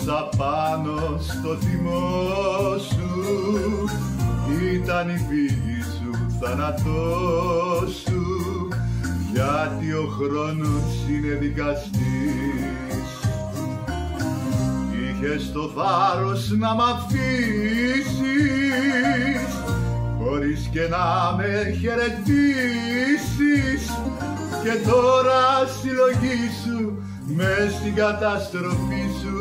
Όσα πάνω στο θυμό σου ήταν η φύγη σου, θάνατός σου, γιατί ο χρόνος είναι δικαστής. Είχες το θάρρος να μ' αφήσεις, χωρίς και να με χαιρετήσεις, και τώρα συλλογή σου μες στην καταστροφή σου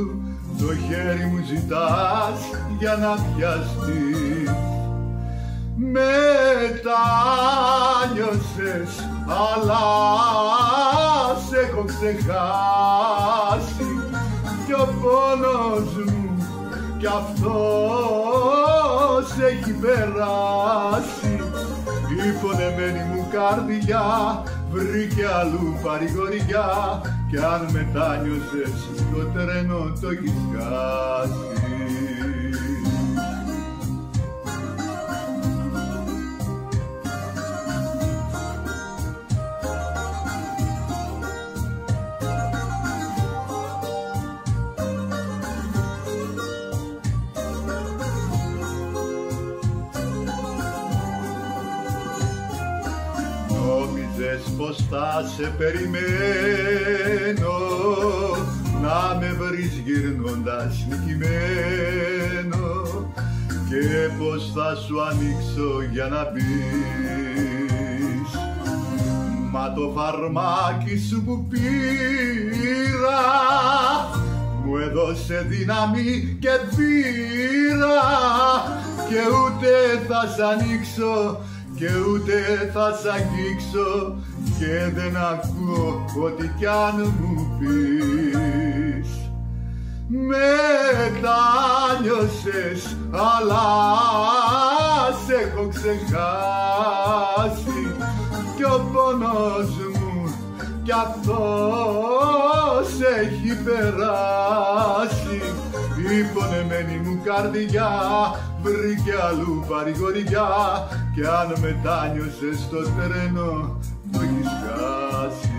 το χέρι μου ζητάς για να πιαστείς. Μετάνιωσες, αλλά σε έχω ξεχάσει, κι ο πόνος μου κι αυτός έχει περάσει. Η πονεμένη μου καρδιά βρήκε αλλού παρηγοριά, κι αν μετάνιωσες το τρένο το έχεις χάσει. Νόμιζες πως θα σε περιμένω, να με βρεις γυρνώντας νικημένο, και πως θα σου ανοίξω για να μπεις. Μα το φαρμάκι σου που πήρα μου έδωσε δύναμη και πήρα, και ούτε θα σ' ανοίξω και ούτε θα σ' αγγίξω, και δεν ακούω ό,τι κι αν μου πεις. Μετάνιωσες, αλλά σε έχω ξεχάσει, κι ο πόνος μου κι αυτός έχει περάσει. Η πονεμένη μου καρδιά βρήκε αλλού παρηγοριά, κι αν μετάνιωσες το τρένο το έχεις χάσει.